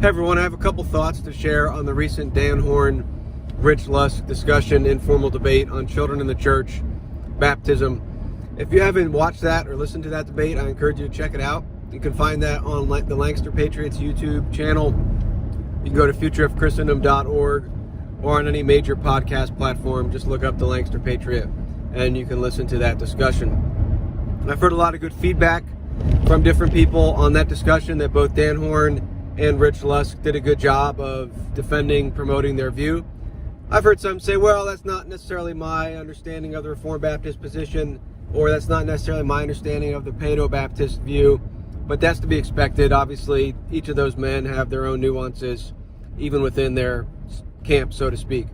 Hey everyone, I have a couple thoughts to share on the recent Dan Horn-Lusk discussion, informal debate on children in the church, baptism. If you haven't watched that or listened to that debate, I encourage you to check it out. You can find that on the Lancaster Patriots YouTube channel. You can go to futureofchristendom.org or on any major podcast platform. Just look up the Lancaster Patriot and you can listen to that discussion. I've heard a lot of good feedback from different people on that discussion, that both Dan Horn and Rich Lusk did a good job of defending, promoting their view. I've heard some say, well, that's not necessarily my understanding of the Reformed Baptist position, or that's not necessarily my understanding of the Paedo-Baptist view, but that's to be expected. Obviously, each of those men have their own nuances, even within their camp, so to speak.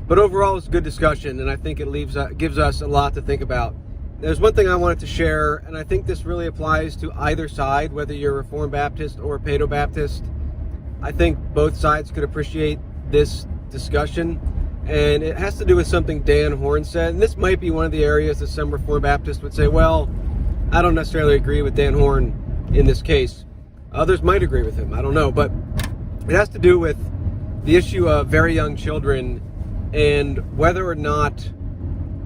But overall, it's a good discussion, and I think it gives us a lot to think about. There's one thing I wanted to share, and I think this really applies to either side, whether you're a Reformed Baptist or a Paedo-Baptist. I think both sides could appreciate this discussion, and it has to do with something Dan Horn said. And this might be one of the areas that some Reformed Baptists would say, well, I don't necessarily agree with Dan Horn in this case. Others might agree with him, I don't know. But it has to do with the issue of very young children and whether or not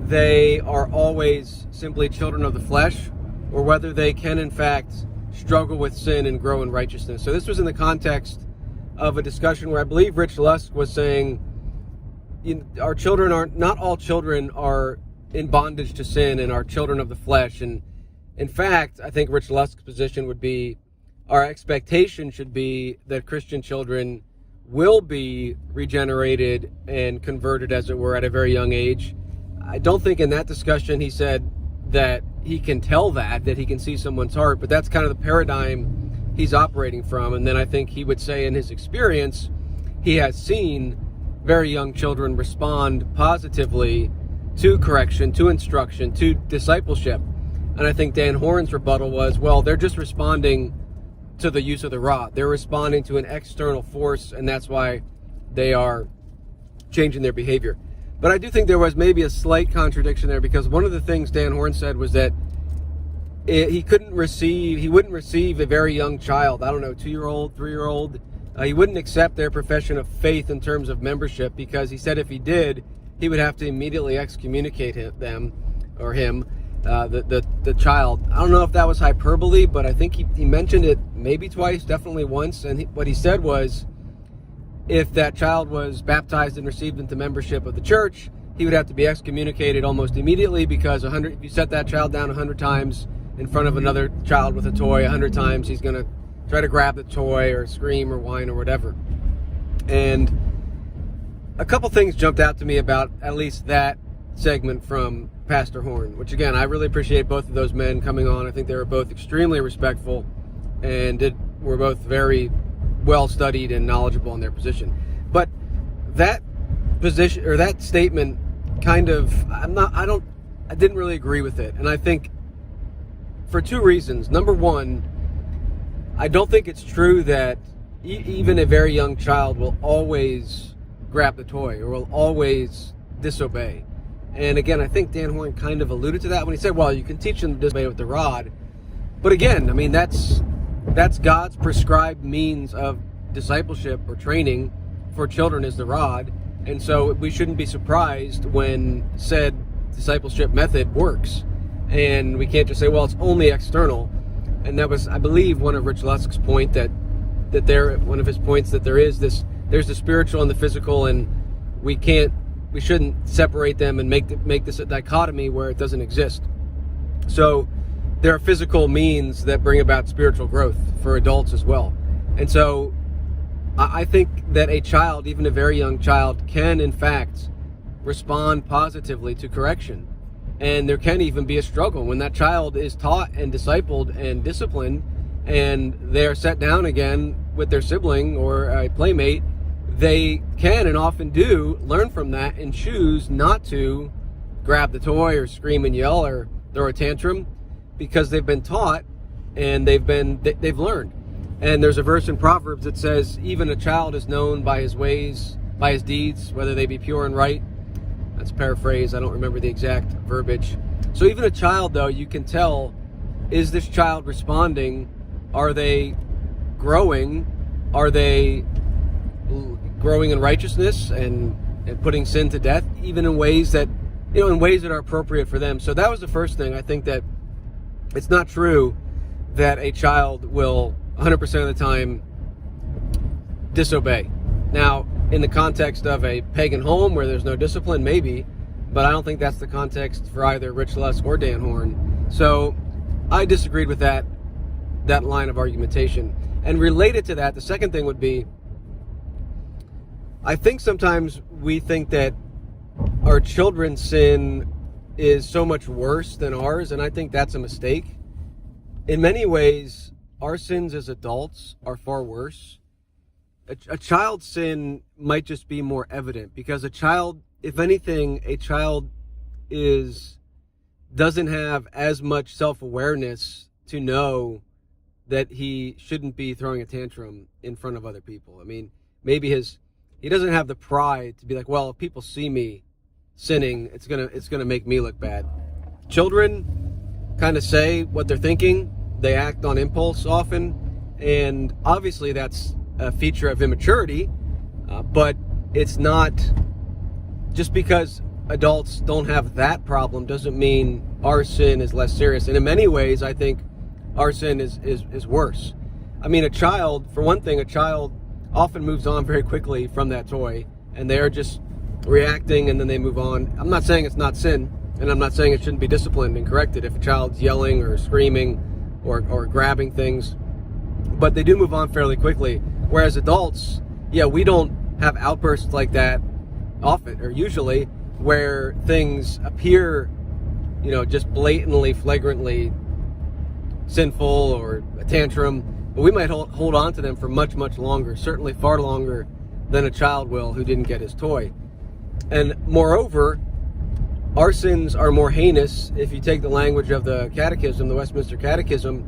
they are always simply children of the flesh, or whether they can in fact struggle with sin and grow in righteousness. So this was in the context of a discussion where I believe Rich Lusk was saying, our children aren't, not all children are in bondage to sin and are children of the flesh. And in fact, I think Rich Lusk's position would be, our expectation should be that Christian children will be regenerated and converted, as it were, at a very young age. I don't think in that discussion he said that he can tell that he can see someone's heart, but that's kind of the paradigm he's operating from. And then I think he would say in his experience, he has seen very young children respond positively to correction, to instruction, to discipleship. And I think Dan Horn's rebuttal was, well, they're just responding to the use of the rod. They're responding to an external force, and that's why they are changing their behavior. But I do think there was maybe a slight contradiction there, because one of the things Dan Horn said was that he wouldn't receive a very young child, I don't know, 2-year-old, 3-year-old. He wouldn't accept their profession of faith in terms of membership, because he said if he did, he would have to immediately excommunicate him, the child. I don't know if that was hyperbole, but I think he mentioned it maybe twice, definitely once. And what he said was, if that child was baptized and received into membership of the church, he would have to be excommunicated almost immediately, because if you set that child down 100 times in front of another child with a toy, 100 times he's going to try to grab the toy or scream or whine or whatever. And a couple things jumped out to me about at least that segment from Pastor Horn, which again, I really appreciate both of those men coming on. I think they were both extremely respectful and were both very well studied and knowledgeable in their position. But that position, or that statement, kind of, I didn't really agree with it. And I think for two reasons. Number one, I don't think it's true that even a very young child will always grab the toy or will always disobey. And again, I think Dan Horn kind of alluded to that when he said, well, you can teach them to disobey with the rod. But again, I mean, that's God's prescribed means of discipleship or training for children, is the rod. And so we shouldn't be surprised when said discipleship method works. And we can't just say, well, it's only external. And that was, I believe, one of Rich Lusk's point there's the spiritual and the physical, and we shouldn't separate them and make this a dichotomy where it doesn't exist. So there are physical means that bring about spiritual growth for adults as well. And so I think that a child, even a very young child, can in fact respond positively to correction. And there can even be a struggle when that child is taught and discipled and disciplined, and they are set down again with their sibling or a playmate. They can, and often do, learn from that and choose not to grab the toy or scream and yell or throw a tantrum, because they've been taught and they've learned. And there's a verse in Proverbs that says, even a child is known by his ways, by his deeds, whether they be pure and right. That's a paraphrase. I don't remember the exact verbiage. So even a child, though, you can tell, is this child responding? Are they growing? Are they growing in righteousness and putting sin to death, even in ways that, in ways that are appropriate for them? So that was the first thing. I think that it's not true that a child will 100% of the time disobey. Now, in the context of a pagan home where there's no discipline, maybe, but I don't think that's the context for either Rich Lusk or Dan Horn. So I disagreed with that line of argumentation. And related to that, the second thing would be, I think sometimes we think that our children's sin is so much worse than ours, and I think that's a mistake. In many ways, our sins as adults are far worse. A child's sin might just be more evident, because a child, if anything, a child doesn't have as much self-awareness to know that he shouldn't be throwing a tantrum in front of other people. I mean, maybe he doesn't have the pride to be like, well, if people see me sinning, it's gonna make me look bad. Children kind of say what they're thinking. They act on impulse often, and obviously that's a feature of immaturity, but it's not, just because adults don't have that problem doesn't mean our sin is less serious. And in many ways, I think our sin is worse. I mean, a child, for one thing, a child often moves on very quickly from that toy, and they're just reacting and then they move on. I'm not saying it's not sin, and I'm not saying it shouldn't be disciplined and corrected if a child's yelling or screaming or grabbing things, but they do move on fairly quickly. Whereas adults, we don't have outbursts like that often, or usually, where things appear, just blatantly, flagrantly sinful or a tantrum, but we might hold on to them for much, much longer, certainly far longer than a child will who didn't get his toy. And moreover, our sins are more heinous if you take the language of the Catechism, the Westminster Catechism,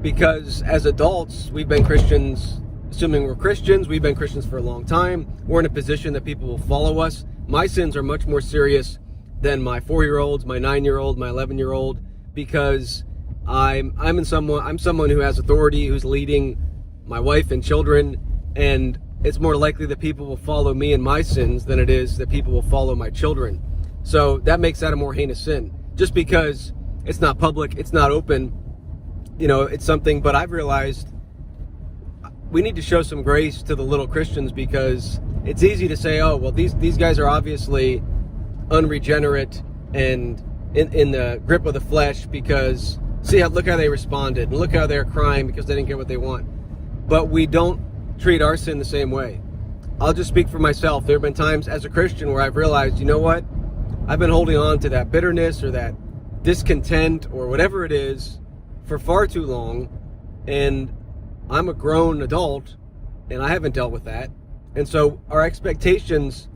because as adults, we've been Christians, assuming we're Christians, we've been Christians for a long time. We're in a position that people will follow us. My sins are much more serious than my 4-year-olds, my 9-year-old, my 11-year-old, because I'm someone who has authority, who's leading my wife and children, and it's more likely that people will follow me in my sins than it is that people will follow my children. So that makes that a more heinous sin. Just because it's not public, it's not open, it's something. But I've realized we need to show some grace to the little Christians, because it's easy to say, oh, well, these guys are obviously unregenerate and in the grip of the flesh, because look how they responded, and look how they're crying because they didn't get what they want. But we don't treat our sin the same way. I'll just speak for myself. There have been times as a Christian where I've realized, you know what? I've been holding on to that bitterness or that discontent or whatever it is for far too long, and I'm a grown adult and I haven't dealt with that. And so our expectations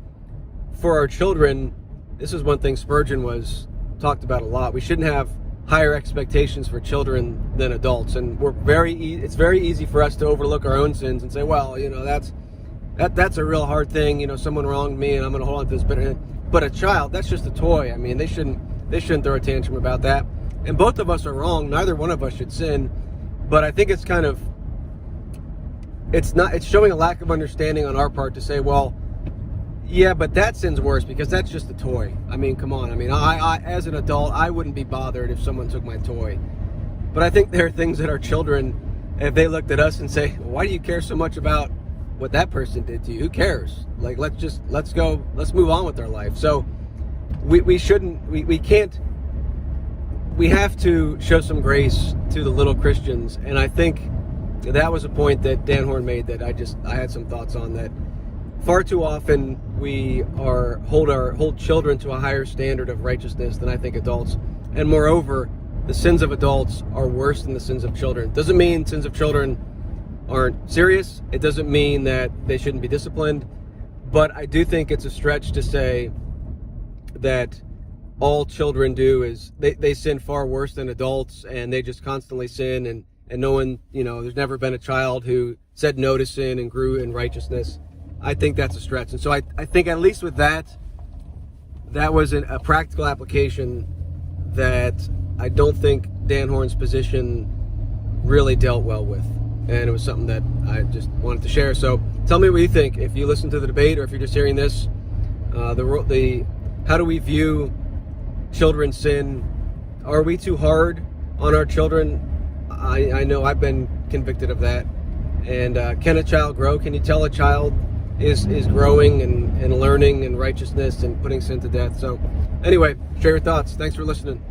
for our children, this is one thing Spurgeon talked about a lot. We shouldn't have higher expectations for children than adults, and it's very easy for us to overlook our own sins and say, well, that's a real hard thing. Someone wronged me and I'm going to hold on to this bitterness. But a child, that's just a toy. I mean, they shouldn't throw a tantrum about that. And both of us are wrong. Neither one of us should sin. But I think it's showing a lack of understanding on our part to say, well, yeah, but that sin's worse because that's just a toy. I mean, come on. I mean, I as an adult, I wouldn't be bothered if someone took my toy. But I think there are things that our children, if they looked at us and say, why do you care so much about what that person did to you? Who cares? Like, let's move on with our life. So we have to show some grace to the little Christians. And I think that was a point that Dan Horn made that I had some thoughts on, that far too often we hold children to a higher standard of righteousness than I think adults. And moreover, the sins of adults are worse than the sins of children. Doesn't mean sins of children aren't serious. It doesn't mean that they shouldn't be disciplined. But I do think it's a stretch to say that all children do is they sin far worse than adults, and they just constantly sin, and no one, there's never been a child who said no to sin and grew in righteousness. I think that's a stretch. And so I think at least with that was a practical application that I don't think Dan Horn's position really dealt well with. and it was something that I just wanted to share. So tell me what you think. If you listen to the debate, or if you're just hearing this, how do we view children's sin? Are we too hard on our children? I know I've been convicted of that. And can a child grow? Can you tell a child is growing and learning in righteousness and putting sin to death? So anyway, share your thoughts. Thanks for listening.